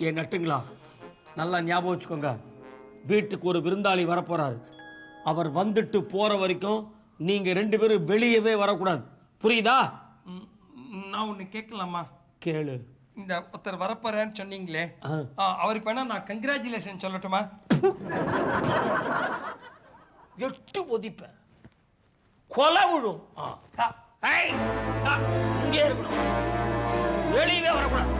ஏன் நட்டுங்களா, நல்லா ஞாபகம் வச்சுக்கோங்க. வீட்டுக்கு ஒரு விருந்தாளி வரப்போறாரு. அவர் வந்துட்டு போற வரைக்கும் நீங்க 2 பேரும் வெளியவே வரக்கூடாது. புரியுதா? நான் ஒன்று கேட்கலாமா? கேளு. இந்த ஒருத்தர் வரப்போறேன்னு சொன்னீங்களே, அவருக்கு வேணா நான் கங்க்ராச்சுலேஷன் சொல்லட்டுமா? எட்டு ஒதிப்பேன், கொலை விழும். இங்கே இருக்கணும், வெளியவே வரக்கூடாது.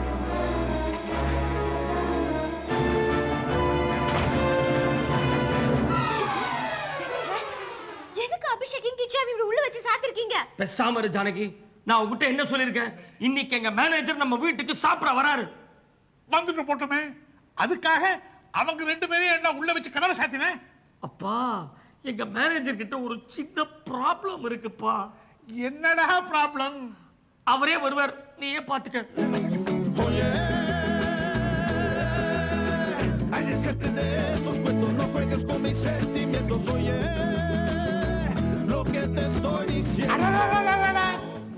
எதுக்கு அபிஷேக் கிச்சாமி இப்படி உள்ள வச்சு சாத்திருக்கீங்க? பேசாம இரு ஜானகி. நான் உங்ககிட்ட என்ன சொல்லியிருக்கேன்? இன்னைக்கு எங்க மேனேஜர் நம்ம வீட்டுக்கு சாப்பிட வராரு. வந்துட்டு போட்டோமே, அதுக்காக அவங்க 2 பேரையும் என்ன உள்ள வச்சு கதவை சாத்தினேன்? அப்பா, எங்க மேனேஜர் கிட்ட ஒரு சின்ன ப்ராப்ளம் இருக்குப்பா. என்னடா ப்ராப்ளம்? அவரே வருவார், நீயே பாத்துக்க.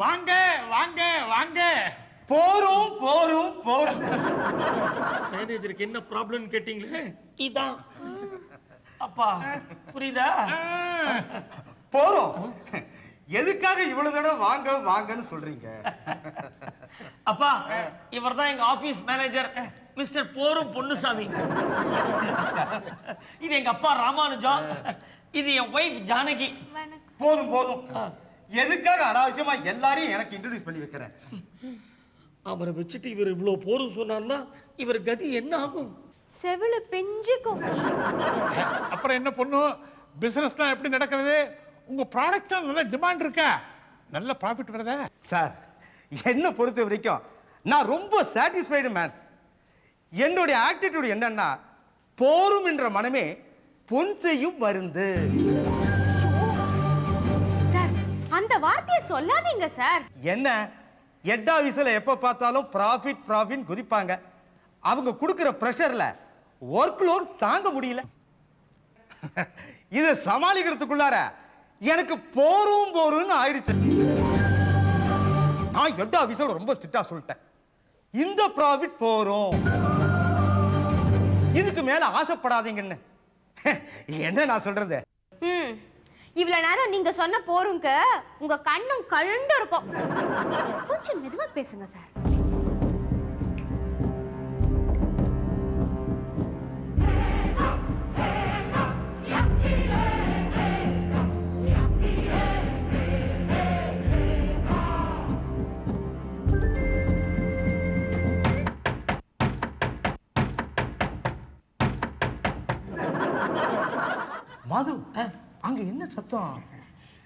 வாங்க வாங்க வாங்க. போரும் போரும் போரும். மேனேஜருக்கு என்ன ப்ராப்ளம் கேட்டீங்களே, இதான். அப்பா புரியுதா? போரும். எதுக்காக இவ்வளவு தடவை வாங்க வாங்கன்னு சொல்றீங்க? அப்பா, இவர் தான் எங்க ஆபீஸ் மேனேஜர் மிஸ்டர் போரும் பொன்னுசாமி. இது எங்க அப்பா ராமானுஜம், இது என் ஒய்ஃப் ஜானகி. போதும் போதும். எதுக்காக அனாவசியமா எல்லாரையும் எனக்கு இன்ட்ரோடியூஸ் பண்ணி வைக்கிறேன்? அவரை வச்சுட்டு இவர் இவ்வளவு போரும் சொன்னார்னா இவர் கதி என்ன ஆகும்? செவில பெஞ்சுக்கும். அப்புறம் என்ன பொண்ணு, பிசினஸ் தான் எப்படி நடக்கிறது? உங்க ப்ராடக்ட் நல்ல டிமாண்ட் இருக்கா? நல்ல ப்ராஃபிட் வருதா? சார், என்ன பொறுத்த வரைக்கும் நான் ரொம்ப சாட்டிஸ்ஃபைடு மேன். என்னுடைய ஆட்டிடியூட் என்னன்னா, போரும் என்ற மனமே பொன் செய்யும் மருந்து. சார், அந்த வார்த்தையை சொல்லாதீங்க சார். என்ன, ஹெட் ஆபீஸ்ல எப்ப பார்த்தாலும் ப்ராஃபிட் ப்ராஃபிட் குதிப்பாங்க. அவங்க கொடுக்கிற பிரஷர்ல ஒர்க் லோட் தாங்க முடியல. இதை சமாளிக்கிறதுக்குள்ளார எனக்கு போரும் போரும்னு ஆயிடுச்சு. நான் ஹெட் ஆபீஸ்ல ரொம்ப ஸ்ட்ரிக்டா சொல்லிட்டேன், இந்த ப்ராஃபிட் போரும், இதுக்கு மேல ஆசைப்படாதீங்கன்னு. என்ன நான் சொல்றது? இவ்வளவு நேரம் நீங்க சொன்ன போருங்க உங்க கண்ணும் கழுண்டு இருக்கும். கொஞ்சம் மெதுவா பேசுங்க சார். மது, அங்க என்ன சத்தம்?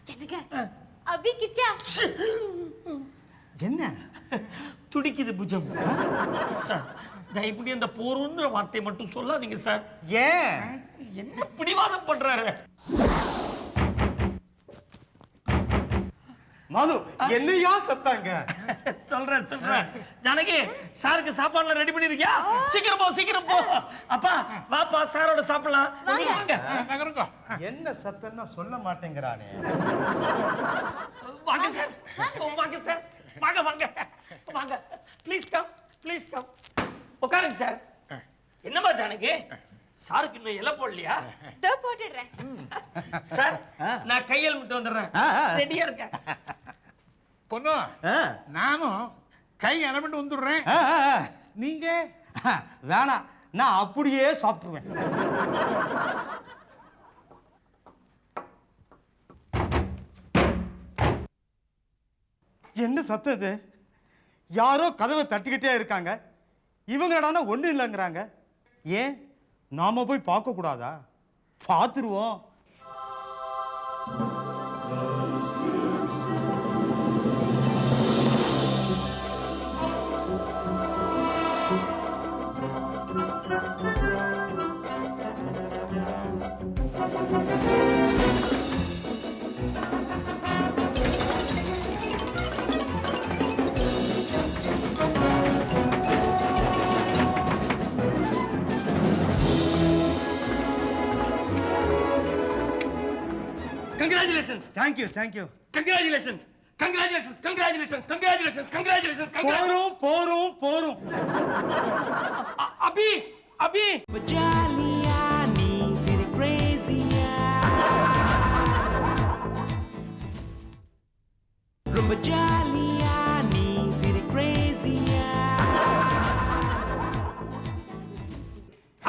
ஜனக, அபி கிச்சா. என்ன துடிக்குது புஜம். சார், தயவுடி அந்த போருன்ற வார்த்தை மட்டும் சொல்லாதீங்க சார். ஏன் என்ன பிடிவாதம் பண்றாரு? மது, என்னையா சத்தாங்க? சொல்றேன். ஜானகி, சாருக்கு சாப்பாடுலாம் ரெடி பண்ணிருக்கியா? சீக்கிரம் போ, சீக்கிரம் போ. அப்பா வாப்பா, சாரோட சாப்பிடலாம். வாங்க. என்ன சத்தம்னா சொல்ல மாட்டேங்கிறானே. வாங்க சார், வாங்க சார், வாங்க வாங்க வாங்க. Please come, please come. உட்காருங்க சார். என்னம்மா ஜானகி, சாருக்கு இன்னும் இலை போடலையா? தோ போட்டுடுறேன். சார், நான் கையல் விட்டு வந்துடுறேன். ரெடியா இருக்கேன். பொண்ணு, நானும் கை அலமெண்ட் வந்துடுறேன். நீங்க வேணாம், நான் அப்படியே சாப்பிட்டுருவேன். என்ன சத்தம் இது? யாரோ கதவை தட்டிக்கிட்டே இருக்காங்க. இவங்க என்னடான்னா ஒண்ணும் இல்லைங்கிறாங்க. ஏன் நாம போய் பார்க்க கூடாதா? பார்த்துருவோம். Congratulations. Thank you. Congratulations. போரும். அபி அபி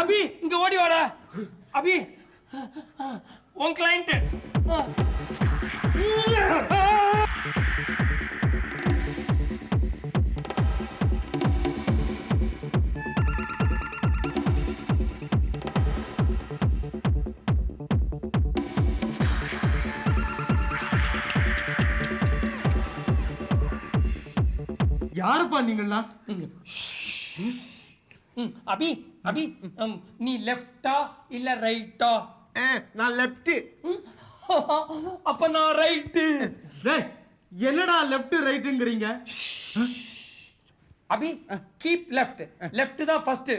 அபி இங்க ஓடி வாடா அபி உன் கிளைண்ட் யாருப்பா நீங்களாம்? அபி அபி நீ லெஃப்டா இல்ல ரைட்டா? நான் லெஃப்ட். அப்ப நான் ரைட்டு. டேய் என்னடா லெஃப்ட் ரைட்டுங்கறீங்க? அபி கீப் லெஃப்ட். லெஃப்ட் தான் ஃபர்ஸ்ட்.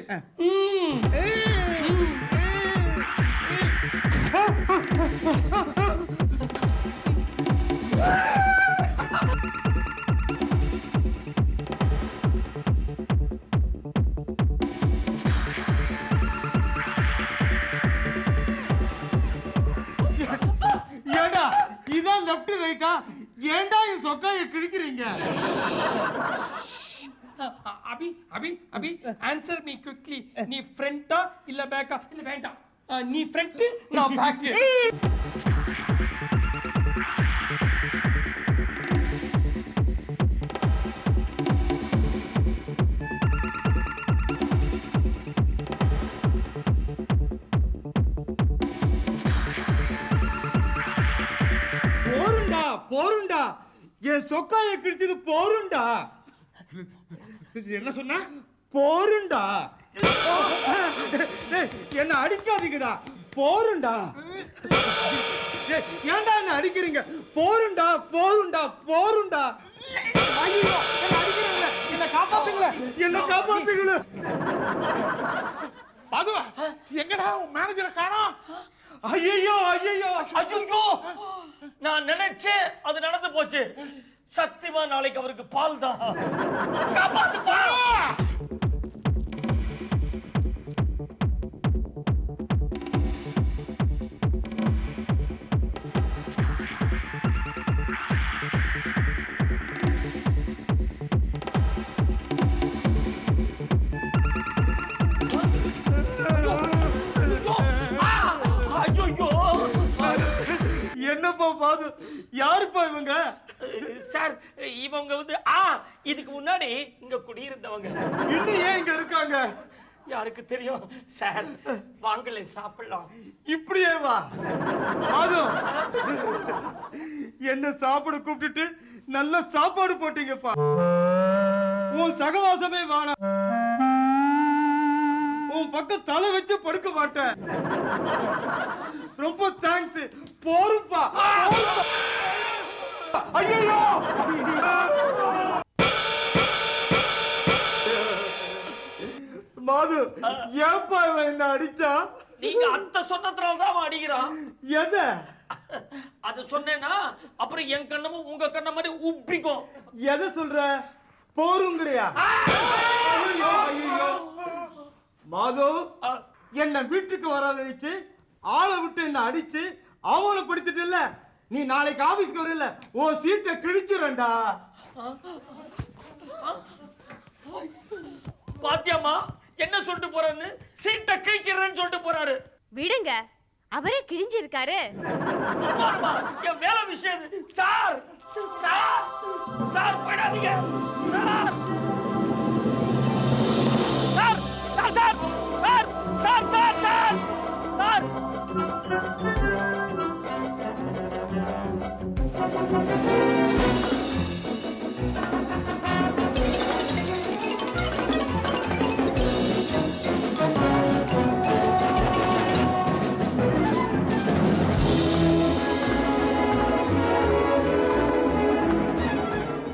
ஏண்டா இதான் லெஃப்ட் ரைட்டா? ஏண்டா இந்த சொக்காயை கிழிக்கிறீங்க? அபி அபி அபி ஆன்சர் மீ குவிக்லி. நீ ஃப்ரண்டா இல்ல பேக்கா? இல்ல வேண்டாம், நீ ஃப்ரண்ட் நான் பேக். போருண்டா போருண்டா, என் சொக்காயை கிழிச்சது போருண்டா. என்ன சொன்ன? போருண்டா. என்ன அடிக்காதீங்கடா, போருண்டா. ஏன்டா என்ன அடிக்கிறீங்க? போருண்டா போருண்டா போருண்டா. ஐயோ என்ன அடிக்கிறீங்க, என்ன காப்பாத்துங்களே, என்ன காப்பாத்துங்களே. அது எங்கடா உன் மேனேஜரை காணோம்? ஐயோ ஐயோ ஐயோ, நான் நினைச்சேன் அது நடந்து போச்சு. சத்தியமா நாளைக்கு அவருக்கு பால் தான். காப்பாத்து பால். என்னப்பா பாது, யாருப்பா இவங்க? சார் இவங்க வந்து இதுக்கு முன்னாடி இங்க குடியிருந்தவங்க. இன்னும் ஏன் இங்க இருக்காங்க? யாருக்கு தெரியும் சார், வாங்கலை சாப்பிடலாம். இப்படியே வா பாது, என்ன சாப்பிட கூப்பிட்டுட்டு நல்ல சாப்பாடு போட்டீங்கப்பா. உன் சகவாசமே வாடா, உன் பக்கம் தலை வச்சு படுக்க மாட்டேன். ரொம்ப தேங்க்ஸ். போருப்பா. ஐயோ மாது, ஏன்பா இவன் என்ன அடிச்சா? நீங்க அத்தை சொன்னதுனால தான் அவன் அடிக்கிறான். எதை? அது சொன்னேன்னா அப்புறம் என் கண்ணமும் உங்க கண்ண மாதிரி உப்பிக்கும். எதை சொல்ற? போருங்கறியா? ஐயோ ஐயோ மாது, என்ன வீட்டுக்கு வர வச்சு ஆளை விட்டு என்ன அடிச்சு அவமானப்படுத்திட்டு இல்ல, நீ நாளைக்கு ஆபீஸ்க்கு வரல, உன் சீட்டை கிழிச்சிரண்டா. பாத்தியாமா என்ன சொல்லிட்டு போறாருன்னு? சீட்டை கிழிச்சிடுறேன்னு சொல்லிட்டு போறாரு. விடுங்க, அவரே கிழிஞ்சிருக்காரு. சும்மாருமா, என் வேலை விஷயம் இது. சார் சார் சார் போயிடாதீங்க sir. Sir sir sir sir sir sir sir sir.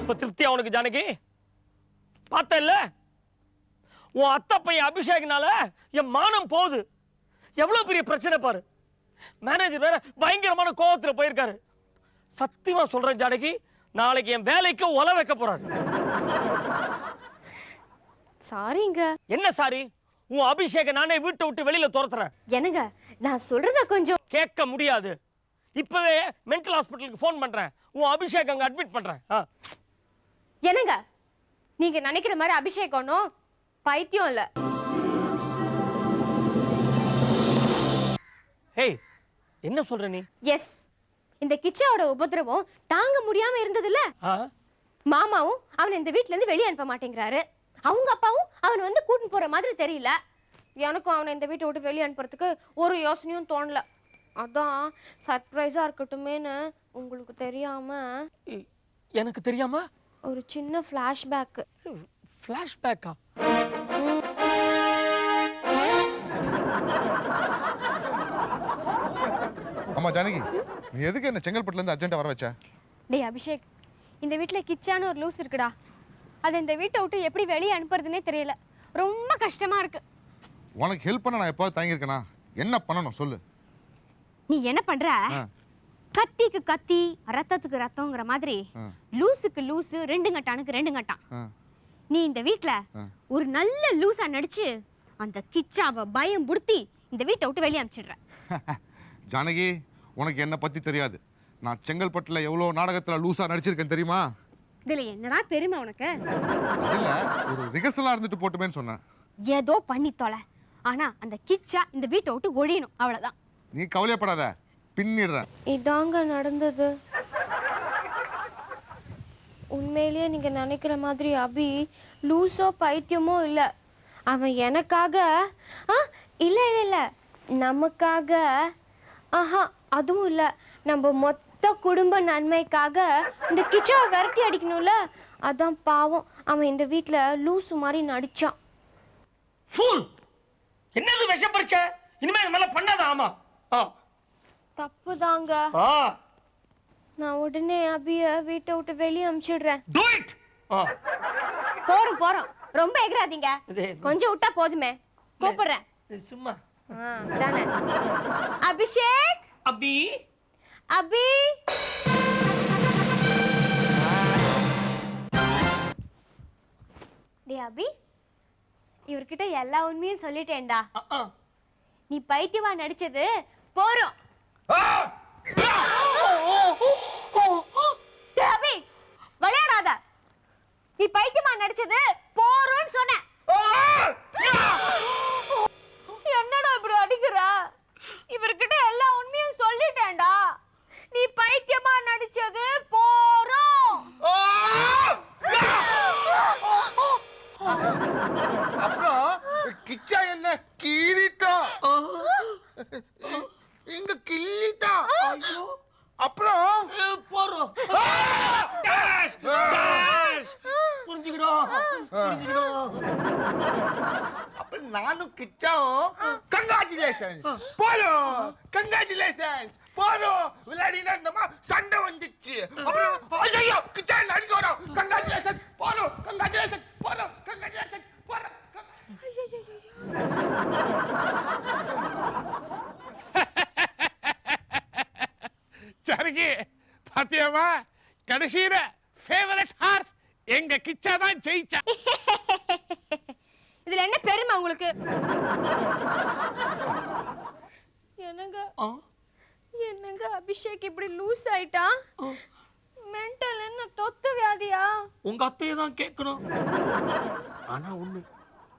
இப்ப திருப்தியா உனக்கு ஜானகி? பார்த்தல்ல, உன் அத்தை பையன் அபிஷேக்னால என் மானம் போகுது. எவ்வளவு பெரிய பிரச்சனை பாரு. மேனேஜர் வேற பயங்கரமான கோவத்துல போயிருக்காரு. சத்தியமா சொல்றேன் ஜானகி, நாளைக்கு என் வேலைக்கு ஒல வைக்க போறாரு. சாரிங்க. என்ன சாரி? உன் அபிஷேக நானே வீட்டை விட்டு வெளியில துரத்துறேன். என்னங்க நான் சொல்றத கொஞ்சம் கேட்க முடியாது. இப்பவே மென்டல் ஹாஸ்பிட்டலுக்கு ஃபோன் பண்றேன். உன் அபிஷேக் அங்க அட்மிட் பண்றேன். என்னங்க நீங்க நினைக்கிற மாதிரி அபிஷேக் ஒன்றும் பைத்தியம் இல்ல. ஏய் என்ன சொல்ற நீ? எஸ், இந்த கிச்சாவோட உபத்திரவம் தாங்க முடியாம இருந்ததுல்ல, மாமாவும் அவனை இந்த வீட்ல இருந்து வெளியே அனுப்ப மாட்டேங்கிறாரு. அவங்க அப்பாவும் அவன் வந்து கூட்டின்னு போற மாதிரி தெரியல. எனக்கும் அவனை இந்த வீட்டை விட்டு வெளியே அனுப்புறதுக்கு ஒரு யோசனையும் தோணல. அதான் சர்ப்ரைஸா இருக்கட்டுமேனு உங்களுக்கு தெரியாம எனக்கு தெரியாம ஒரு சின்ன ஃபிளாஷ்பேக். ஃபிளாஷ்பேக்கா? அம்மா ஜானகி, நீ எதுக்கு என்ன செங்கல்பட்டுல இருந்து அர்ஜென்ட்டா வர வச்ச? டேய் அபிஷேக், இந்த வீட்ல கிச்சான்னு ஒரு லூஸ் இருக்குடா. அதை இந்த வீட்டை விட்டு எப்படி வெளியே அனுப்புறதுன்னே தெரியல. ரொம்ப கஷ்டமா இருக்கு. உனக்கு ஹெல்ப் பண்ண நான் எப்போது தயங்கி இருக்கேனா? என்ன பண்ணணும் சொல்லு. நீ என்ன பண்ற? கத்திக்கு கத்தி ரத்தத்துக்கு ரத்தம்ங்கிற மாதிரி லூசுக்கு லூசு ரெண்டு கட்டானுக்கு ரெண்டு கட்டான். நீ இந்த வீட்ல ஒரு நல்ல லூசா நடிச்சு அந்த கிச்சாவை பயம் புடுத்தி இந்த வீட்டை விட்டு வெளியே அனுப்பிச்சிடுற. ஜானகி, உனக்கு என்ன பத்தி தெரியாது. நான் செங்கல்பட்டுல எவ்வளோ நாடகத்துல லூசா நடிச்சிருக்கேன் தெரியுமா? இதுல என்னடா பெருமை உனக்கு? இல்ல, ஒரு ரிகர்சலா இருந்துட்டு போட்டுமேன்னு சொன்னேன். ஏதோ பண்ணி தொலை, ஆனா அந்த கிச்சா இந்த வீட்டை விட்டு ஒழியணும், அவ்வளவுதான். நீ கவலையப்படாத, பின்னிடுறேன். இதாங்க நடந்தது. உண்மையிலேயே நீங்க நினைக்கிற மாதிரி அபி லூசோ பைத்தியமோ இல்ல. அவன் எனக்காக இல்ல இல்ல இல்ல நமக்காக, அதுவும் இல்ல, நம்ம மொத்த குடும்ப நன்மைக்காக இந்த கிச்சாவை விரட்டி அடிக்கணும்ல. அதான் பாவம் அவன் இந்த வீட்ல லூசு மாதிரி நடிச்சான். ஃபூல்! என்னது விஷம் பறிச்ச? இனிமே இது மேல பண்ணாத. ஆமா தப்புதாங்க. நான் உடனே அபிய வீட்டை விட்டு வெளியே அனுப்பிச்சிடுறேன். Do it! போறோம் போறோம், ரொம்ப எகராதீங்க, கொஞ்சம் விட்டா போதுமே. கூப்பிடுறேன் சும்மா. தானே. அபிஷேக், அபி அபி. டேய் அபி, இவர்கிட்ட எல்லா உண்மையும் சொல்லிட்டேன்டா. நீ பைத்தியமா நடிச்சது போறோம். டேய் அபி, விளையாடாத. நீ பைத்தியமா நடிச்சது போறோம்னு சொன்ன. என்னடா இப்படி அடிக்கிற? இவர்கிட்ட எல்லா உண்மையும் சொல்லிட்டேன்டா. நீ பைத்தியமா நடிச்சது போறோம். அப்புறம் கிச்சா என்ன கீறிட்டா, இங்க கிள்ளிட்டா. அப்புறம் போறோம். புரிஞ்சுக்கிடும். நானும் கிச்சாவும் கங்காச்சுலேஷன் போறோம், கங்காச்சுலேஷன் போறோம். விளையாடினா இந்தமா சண்டை வந்துச்சு. அப்புறம் ஐயோ கிச்சா நடிக்க வரோம். கங்காச்சுலேஷன் போறோம், கங்காச்சுலேஷன் போறோம், கங்காச்சுலேஷன் போறோம். ஜானகி, பாத்தியாமா? கடைசியில ஃபேவரட் ஹார்ஸ் எங்க கிச்சா தான் ஜெயிச்சா. இதுல என்ன பெருமை உங்களுக்கு? என்னங்க என்னங்க அபிஷேக் இப்படி லூஸ் ஆயிட்டான்? மென்டல் என்ன தொத்து வியாதியா? உங்க அத்தையை தான் கேட்கணும். ஆனா ஒண்ணு,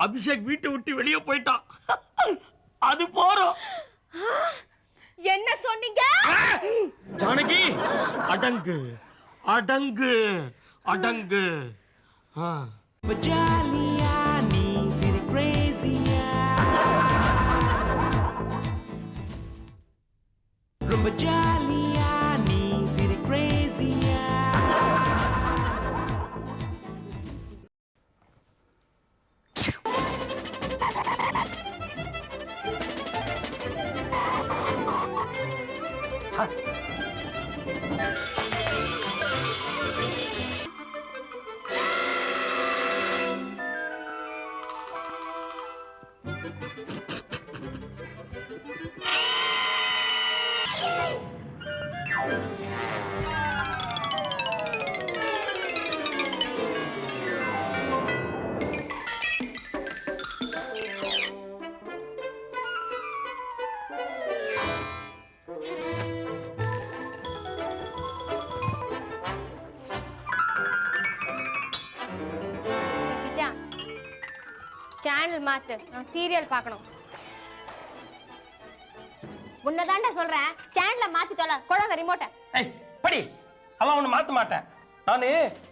அபிஷேக் வீட்டை விட்டு வெளியே போயிட்டான். அது போறோம். என்ன சொன்னீங்க? ஜானகி, அடங்கு அடங்கு அடங்கு. ரொம்ப ஜாலியா நீ சிரி கிரேசியா. சேனல் மாத்து, நான் சீரியல் பார்க்கணும். உன்னதாண்டா சொல்றேன், சேனலை மாத்தி தொலை. கொடாத ரிமோட்டை. ஏய் படி, அதெல்லாம் ஒன்று மாற்ற மாட்டேன். நான்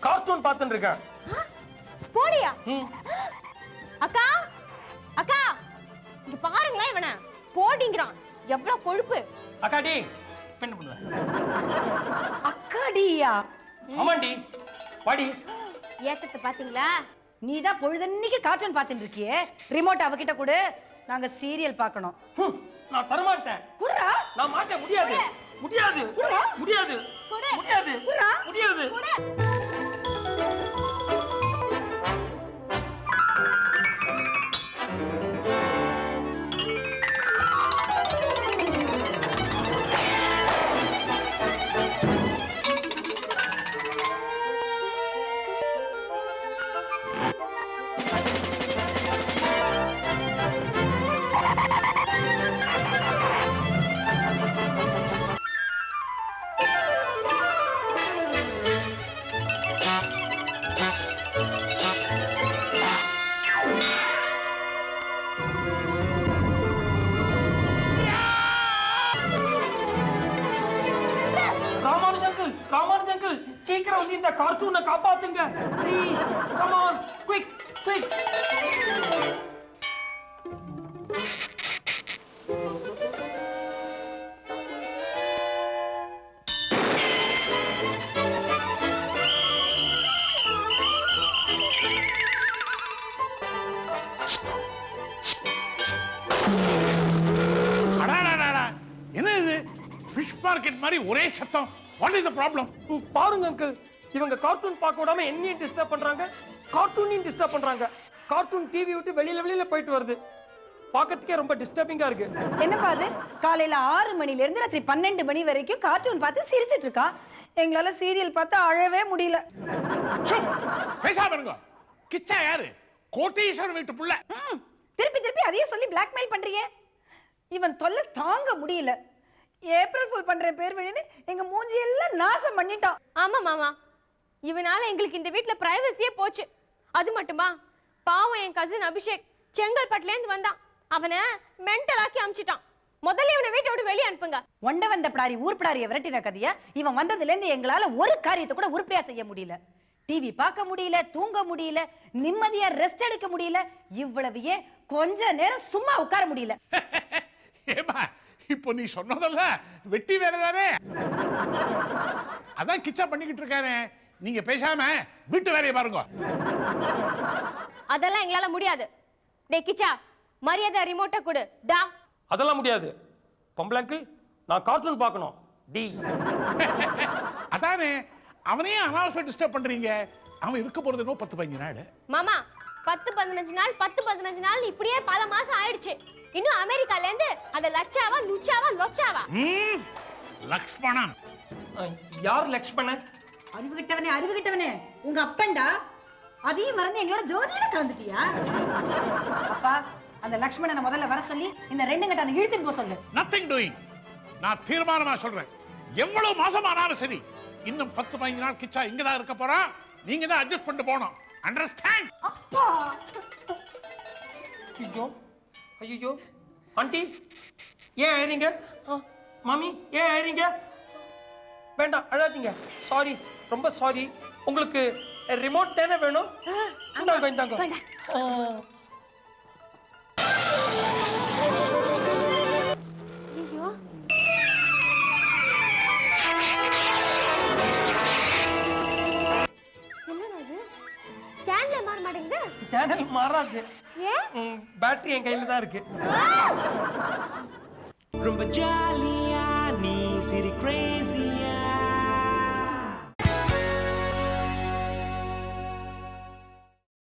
கார்ட்டூன் பார்த்துட்டு இருக்கேன். போடியா. அக்கா அக்கா, இங்க பாருங்களேன், இவனை போடிங்கிறான். எவ்வளவு கொழுப்பு. அக்காடி என்ன பண்ணுவேன்? அக்காடியா? ஆமாண்டி, வாடி. ஏத்தத்தை பாத்தீங்களா? நீ தான் பொழுதன்னைக்கு கார்ட்டூன் பார்த்துட்டு இருக்கியே. ரிமோட் அவகிட்ட கொடு, நாங்க சீரியல் பார்க்கணும். நான் தரமாட்டேன். குடுறா. நான் மாட்டேன். முடியாது முடியாது முடியாது முடியாது முடியாது. ராமானுஜங்கள் சீக்கிரம் வந்து இந்த கார்ட்டூனை காப்பாத்துங்க please. Come on, quick quick. என்ன இது ஃபிஷ் மார்க்கெட் மாதிரி ஒரே சத்தம்? What is the problem? பாருங்க அங்கிள், இவங்க கார்ட்டூன் பார்க்க விடாம என்னையும் டிஸ்டர்ப் பண்றாங்க, கார்ட்டூனையும் டிஸ்டர்ப் பண்றாங்க. கார்ட்டூன் டிவி விட்டு வெளியில போயிட்டு வருது. பார்க்கறதுக்கே ரொம்ப டிஸ்டர்பிங்கா இருக்கு. என்னப்பா அது? காலையில 6 மணில இருந்து ராத்திரி 12 மணி வரைக்கும் கார்ட்டூன் பார்த்து சிரிச்சிட்டு இருக்கா. எங்களால சீரியல் பார்த்து அழவே முடியல. பேசாம இருங்க. கிச்சா யாரு? கோட்டீஸ்வரர் வீட்டு புள்ள. திருப்பி திருப்பி அதையே சொல்லி பிளாக்மெயில் பண்றீங்க. இவன் தொல்லை தாங்க முடியல. ஏப்ரல் ஃபுல் பண்ற பேர் வழின்னு எங்க மூஞ்சி எல்லாம் நாசம் பண்ணிட்டான். ஆமா மாமா, இவனால எங்களுக்கு இந்த வீட்ல பிரைவசியே போச்சு. அது மட்டுமா, பாவம் என் கசின் அபிஷேக் செங்கல்பட்டுல இருந்து வந்தான். அவனை மென்டலாக்கி அமிச்சிட்டான். முதல்ல இவனை வீட்டை விட்டு வெளியே அனுப்புங்க. ஒண்ட வந்த பிடாரி ஊர்பிடாரிய விரட்டின கதையா? இவன் வந்ததுல இருந்து எங்களால ஒரு காரியத்தை கூட உருப்படியா செய்ய முடியல. டிவி பார்க்க முடியல, தூங்க முடியல, நிம்மதியா ரெஸ்ட் எடுக்க முடியல. இவ்வளவு ஏன் கொஞ்ச நேரம் சும்மா உட்கார முடியல. ஏமா, இப்போ நீ சொன்னதல்ல வெட்டி வேற தானே? அதான் கிச்சா பண்ணிக்கிட்டு இருக்காரு. நீங்க பேசாம வீட்டு வேலையை பாருங்க. அதெல்லாம் எங்களால முடியாது. டேய் கிச்சா, மரியாதை ரிமோட்டை கொடு. டா. அதெல்லாம் முடியாது. பொம்பளை அங்கிள், நான் கார்ட்டூன் பார்க்கணும். டி. அதானே, அவனையே அனாவசியம் டிஸ்டர்ப் பண்றீங்க. அவன் இருக்க போறது இன்னும் 10-15 நாள். மாமா, 10-15 நாள் 10-15 நாள் இப்படியே பல மாசம் ஆயிடுச்சு. இன்னும் அமெரிக்கால இருந்து அந்த லட்சாவா லுச்சாவா லொச்சாவா? லக்ஷ்மணன். யார் லக்ஷ்மணன்? அறிவுகிட்டவனே உங்க அப்பன்டா. அதையும் மறந்து எங்களோட ஜோதியில கலந்துட்டியா? அப்பா, அந்த லக்ஷ்மணனை முதல்ல வர சொல்லி இந்த 2 கட்ட அந்த இழுத்துட்டு போக சொல்லு. Nothing doing. நான் தீர்மானமா சொல்றேன், எவ்வளவு மாசமானாலும் சரி, இன்னும் 10-15 நாள் கிச்சா இங்கதான் இருக்க போறான். நீங்க தான் அட்ஜஸ்ட் பண்ணிட்டு போகணும். அண்டர்ஸ்டாண்ட்? அப்பா. ஐயோ ஆண்டி, ஏன் அழறீங்க? மாமி, ஏன் அழறீங்க? வேண்டாம், அழாதீங்க. சாரி, ரொம்ப சாரி. உங்களுக்கு ரிமோட் தானே வேணும்? இந்தாங்க இந்தாங்க. ஐயோ, என்னடா இது? சேனல் மாற மாட்டேங்குது. சேனல் மாறாது. ஏன்? பேட்டரி என் கையில தான் இருக்கு. ரொம்ப ஜாலியா நீ சிரி கிரேசியா